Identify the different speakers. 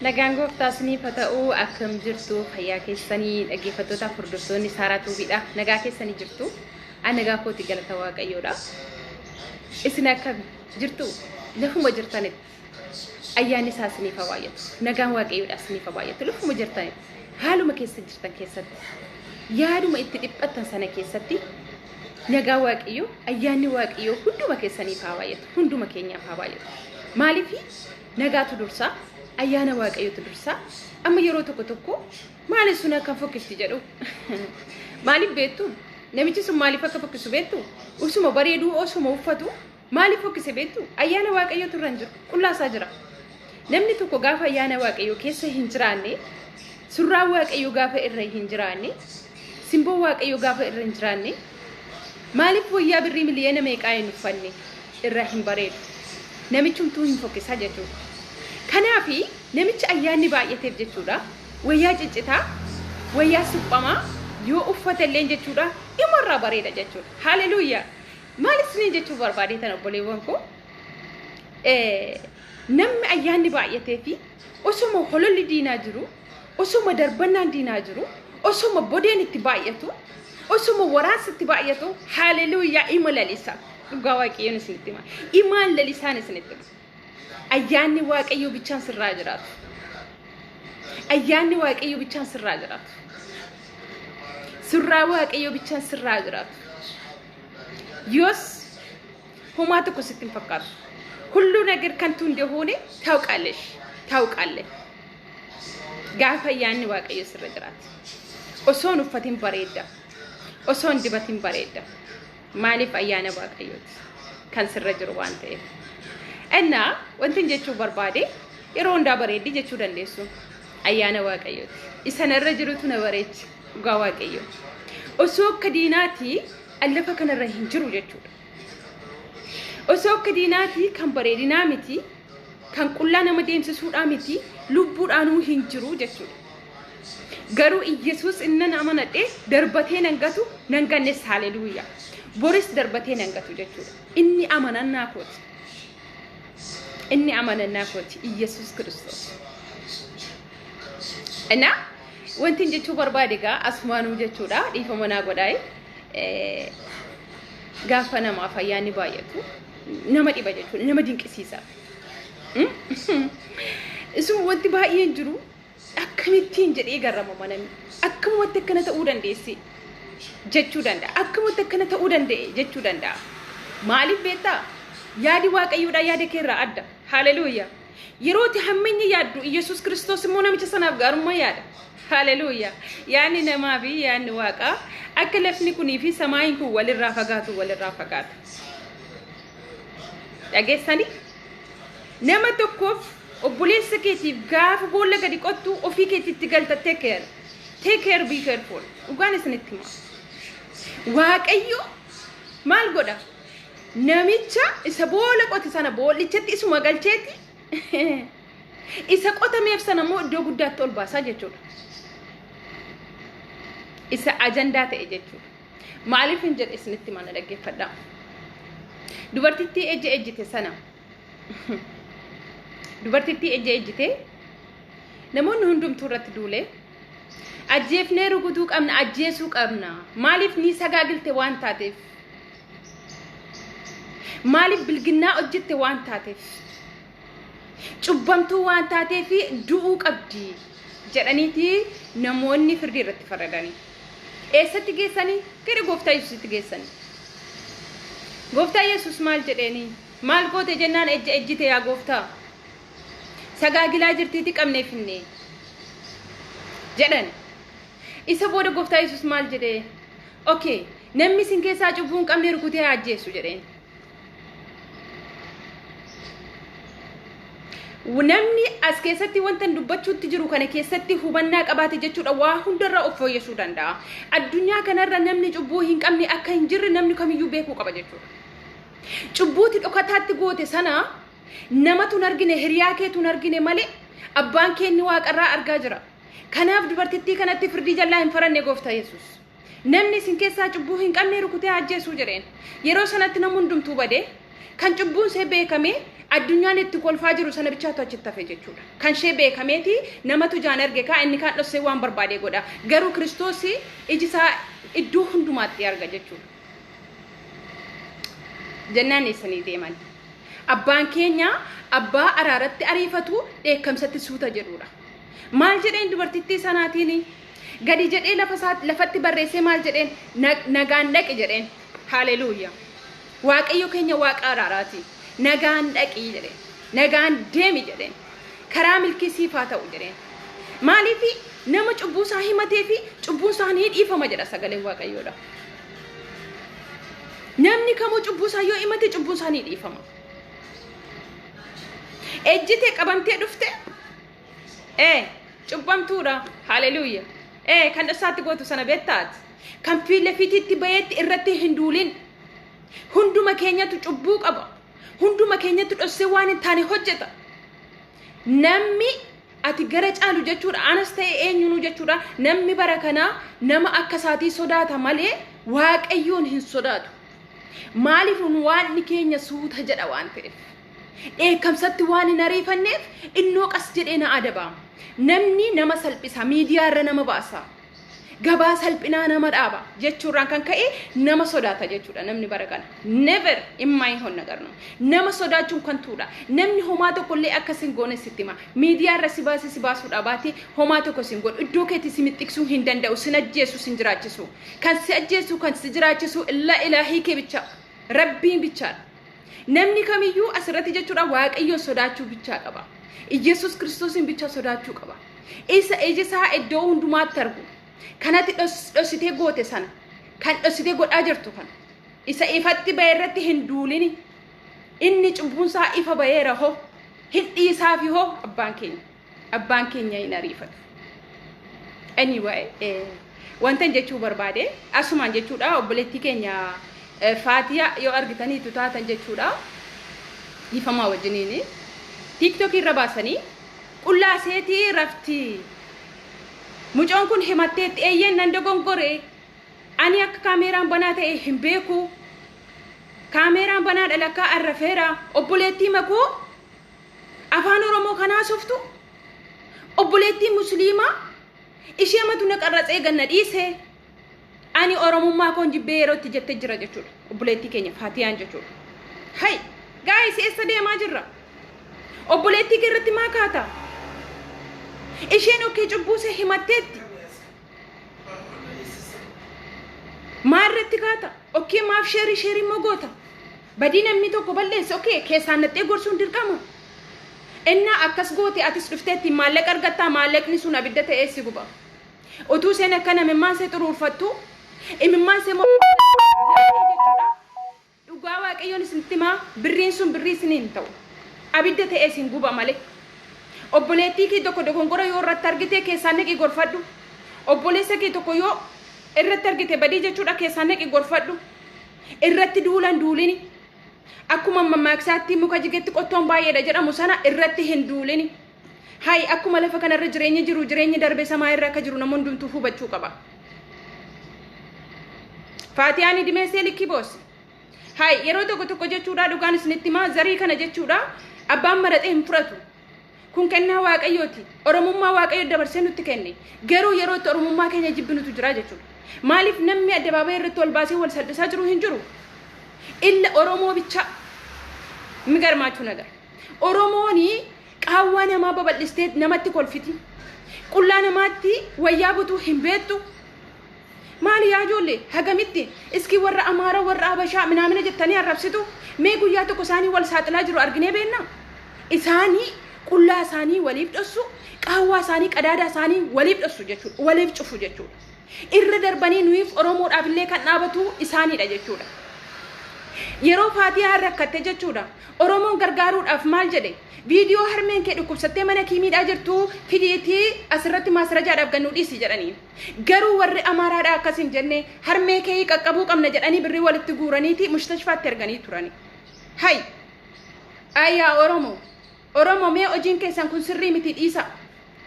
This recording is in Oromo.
Speaker 1: Nagaan gooftaasni fata'uu akkam jirtu fayyaa keessanii dhaggeeffattoota furdurtoonni saaraatu bidha nagaa keessanii jirtu an nagaa kooti galata waaqayyoodha isin akkam jirtu lafuma jirtanitti ayyaanni isaa isiniif haa baay'atu nagaan waaqayyoodha isiniif haa baay'atu lafuma jirtanitti haaluma keessa jirtan keessatti yaaduma itti dhiphattan sana keessatti nagaa waaqayyoo ayyaanni waaqayyoo hunduma keessaniif haa baay'atu hunduma keenyaaf haa baay'atu maaliif nagaatu dursa ayyaana waaqayyootu dursa amma yeroo tokko maali suna kan fokkifti jedhu maaliif beektu namichi sun maaliif akka fokkisu beektu usuma bareeduu osuma uffatu maaliif fokkise beektu ayyaana waaqayyootu irra jiru qullaasaa jira namni tokko gaafa ayyaana waaqayyoo keessa hin jiraanne surraa waaqayyoo gaafa irra hin jiraanne simboo waaqayyoo gaafa irra hin jiraanne maaliif wayyaa birrii miliyoona meeqaa hin uffanne irra hin bareedu namichumtuu hin fokkisaa jechuudha. Kanaafi namichi ayyaanni baay'ateef jechuudha wayyaa ciccitaa wayyaa suphamaa yoo uffatellee jechuudha imarraa bareeda jechuudha haleluuyaa maalis ni jechuu barbaade tan obboleewwan ko namni ayyaanni baay'ateefi osuma hololli diinaa jiru osuma darbannaan diinaa jiru osuma bodeen itti baay'atu osuma waraansi itti baay'atu haleluuyaa ima lalisa dhugaa waaqayyoon isinitti hima imaan lalisaan isinitti hima ayyaanni waaqayyoo bichaan sirraa jiraatu ayyaanni waaqayyoo bichaan sirraa jiraatu sirraa waaqayyoo bichaan sirraa jiraatu yoos homaa tokko sitti hin fakkaatu ሁሉ ነገር ከንቱ እንደሆነ ታውቃለህ ጋፋ ያን waaqayyo sirra jiraatu osoon uffatin bareeda osoon dibatin bareeda maaliif ayyaana waaqayyooti kan sirra jiru waan ta'eef enna wantin jechuu barbaade yeroo hundaa bareeddi jechuu dandeessu ayyaana waaqayyooti isanarra jirutu na bareechi dhugaa waaqayyo osoo akka diinaati allafa kanarra hin jiru jechuudha osoo akka diinaati kan bareedinaa miti kan qullaa nama deemsisuudhaa miti lubbuudhaanuu hin jiru jechuudha garuu Iyesuus innan amanadhe darbatee nangatu nangannes haleluuyaa boris darbatee nangatu jechuudha inni amanannaa kooti inni amanannaa kooti Iyesuus Kiristoos ana wantin jechuu barbaade gaa asumaanuu jechuudha dhiifama naa godhaay gaafa namaaf ayyaanni baay'atu nama dhiba jechuudha nama dinqisiisa isuma wanti baay'een jiru akkamittiin jedhee garramama namni akkamatti akkana ta'uu dandeessi jechuu danda'a akkamatti akkana ta'uu danda'e jechuu danda'a maaliif beektaa yaadi waaqayyoodha yaada keerraa adda haleluuyaa yerooti hamminni yaaddu Iyesuus Kiristoos immoo namicha sanaaf gaarummaa yaada haleluuyaa yaani namaa fi yaani waaqaa akka lafni kunii fi samaayin kun walirraa fagaatu dhageessanii nama tokkoof obboleessa keetiif gaafa boolla gadi qottu ofii keetitti galta take care be careful dhugaan isinitti hima waaqayyo maal godha namicha isa boolla qote sana boollichatti isuma galcheeti isa qotameef sana immoo iddoo guddaatti ol baasaa jechuudha isa ajandaa ta'e jechuudha maaliif hin jedhe isinitti mana dhaggeeffadhaa dubartittii ejjite sana dubartittii ejjite namoonni hundumtuu irratti duule ajjeefnee rukutuu qabna ajjeesuu qabna maaliif ni sagaagilte waan taateef maaliif bilginnaa hojjette waan taateef cubbamtuu waan taateef du'uu qabdi jedhaniiti namoonni firdii irratti faradanii eessatti geessanii gara gooftaa Yesuusitti geessanii gooftaa Yesuus maal jedheeni maal goote jennaan ejjite yaa gooftaa sagaagilaa jirtiiti qabneefinne jedhan isa booda gooftaa Yesuus maal jedhe okay namni sin keessaa cubbuu hin qabne rukutee ajjeesu jedheen namni as keessatti wanta dubbachuutti jiru kana keessatti hubannaa qabaate jechuudha waa hundarra of fooyyessuu danda'a addunyaa kanarra namni cubbuu hin qabne akka hin jirre namni kamiyyuu beekuu qaba jechuudha cubbuuti dhokataatti goote sana namatu hin argine hiriyaa keetu hin argine malee abbaan keenni waaqarraa argaa jira kanaaf dubartittii kanatti firdii jallaa hin faranne gooftaa Yesuus namni sin keessaa cubbuu hin qabne rukutee ajjeesuu jedheen yeroo sanatti namu hundumtuu bade kan cubbuun see beekame addunyaan itti kolfaa jiru sana bichaatu achitti hafe jechuudha. Kan ishee beekameeti namatu jaan arge kaa inni kan dhossee waan barbaade godha. Garuu Kiristoos iji isaa iddoo hundumaatti arga jechuudha. Jannaan eessanii deeman. Abbaan keenya abbaa araaratti ariifatu dheekkamsatti suuta jedhuudha. Maal jedheen dubartittii sanaatiin gadi jedhee lafatti barreessee maal jedheen nagaan dhaqi jedheen. Haleluuyaa. Waaqayyo keenya waaqa araaraati. Nagaan dhaqi jedheen. Nagaan deemi jedheen. Karaa milkii siif haa ta'u jedheen. Maaliif nama cubbuu isaa himatee fi cubbuun isaanii dhiifama jedha sagaleen Waaqayyoodha. Namni kamuu cubbuu isaa yoo himate cubbuun isaanii dhiifama. Ejjite qabamtee dhufte cubbamtuudha. Haleluuyaa. Kan dhasaatti gootu sana beektaati. Kan fiille fitiitti bayeetti irratti hin duulin. Hunduma keenyatu cubbuu qaba. Hunduma keenyatu dhossee waan hin taane hojjeta. Namni ati gara caalu jechuudha. Anas ta'e eenyunu jechuudha. Namni bara kanaa nama akka isaatii sodaata malee Waaqayyoon hin sodaatu. Maaliif waan keenya suuta jedha waan ta'eef. Dheekkamsatti waan hin ariifanneef innoo qas jedhee na adaba. Namni nama salphisa miidiyaa irra nama baasa. Gabaa salphinaa nama dhaaba jechuudhaan kan ka'e nama sodaata jechuudha namni bara kana. Never in my hon nagarnu. Nama sodaachuun kan tuudha. Namni homaa tokkollee akkasin goone sitti hima. Miidiyaa irra si baasuudha baatee homaa tokko sin godhu. Iddoo keetti si mixxiqsuu hin danda'u. Sin ajjeesu sin jiraachisu. Kan si ajjeesu kan si jiraachisu ilaahii kee bicha. Rabbiin bichaadha. Namni kamiyyuu asirratti jechuudha Waaqayyoon sodaachuu bichaa qaba. Yesus Kiristoosin bicha sodaachuu qaba. Isa ija isaa iddoo hundumaatti argu. Kanatti dhossitee goote sana. Kan dhossitee godhaa jirtu kana. Isa ifatti bahee irratti hin duulini. Inni cubbuun isaa ifa baheera hoo. Hin dhiisaa fi hoo abbaan keenya. Abbaan keenya hin ariifatu. Anyway, wanta jechuu barbaade asumaan jechuudha obboleettii keenya Faatiyaa yoo argitaniitu taatan jechuudha. Ifamaa wajjiniini. TikTok irra baasanii qullaa seetii rafti. Mucoon kun himatteetti eeyyeen nan dogongore. Ani akka kaameeraan banaa ta'e hin beeku. Kaameeraan banaa dhalakkaa arrafeera. Obboleettii makuu afaan Oromoo kanaa softu. Obboleettii Musliimaa ishee matu na qarratsee ganna dhiise. Ani Oromummaa koon jibbee yerootti jettee jira jechuudha. Obboleettii keenya Faatiyaan jechuudha. Hay guys eessa deemaa jirra? Obboleettii kee irratti maa kaata? Isheen okkee cubbuu ishee himatteetti. Maal irratti kaata? Okkee maaf sheerii immoo goota? Badii namni tokko balleesse okkee keessaan naxxee gorsuun dirqama. Innaa akkas goote atis dhufteetti maallaqa argattaa maallaqni sun abidda ta'ee si guba. Utuu isheen akka namimmaan ishee xuruurfattu imimmaan ishee jechuudha. Dhugaa Waaqayyoon isinitti himaa birriin sun birrii isiniin ta'u. Abidda ta'ee isin guba malee. Obboleettii kee tokko dogongora yoo irratti argite keessaan naqi gorfadhu. Obboleessa kee tokko yoo irratti argite badii jechuudha keessaan naqi gorfadhu. Irratti duulini. Akkuma mammaaksaatti muka jigetti qottoon baay'eedha jedhamu sana irratti hin duulini. Hay akkuma lafa kanarra jireenyi darbe samaa irra akka jiru namoonni hundumtuu hubachuu qaba. Faatiyaan dimeessee likki boos. Hay yeroo tokko jechuudha dhugaan isinitti himaa zarii kana jechuudha abbaan maratee hin fudhatu. Kun kennaa Waaqayyooti. Oromummaa Waaqayyo dabarsee nutti kenne. Garuu yeroo itti Oromummaa keenya jibbinutu jira jechuudha. Maaliif namni addabaabayii irratti wal baasee wal salphisaa jiru hin jiru? Illa Oromoo bicha migarmaachuu nagar. Oromooni qaawwa namaa babal'istee namatti kolfiti. Qullaa namaatti wayyaa butuu hin beektu. Maali yaa ijoollee hagamitti iski warra Amaara warra Habashaa minaamina jettanii arrabsitu. Mee guyyaa tokko isaanii wal saaxilaa jiru arginee beekna. Isaanii qullaa isaanii waliif dhossu, qaawwa isaanii qadaada isaanii waliif dhossu jechuudha. Waliif cufu jechuudha. Irra darbanii nuyiif Oromoodhaaf illee kan dhaabatu isaaniidha jechuudha. Yeroo Faatiyaa rakkatte jechuudha. Oromoon gargaaruudhaaf maal jedhe? Viidiyoo harmeen kee dhukkubsattee mana kiimiidhaa jirtu fideetii asirratti maasrajaadhaaf gannuu dhiisi jedhanii. Garuu warri Amaaraadhaa akkas hin jenne harmee kee qaqqabuu qabna jedhanii birrii walitti guuraniiti mushtashfaatti erganii turani. Hay ayyaa Oromoo mee hojiin keessan kun sirrii miti dhiisa.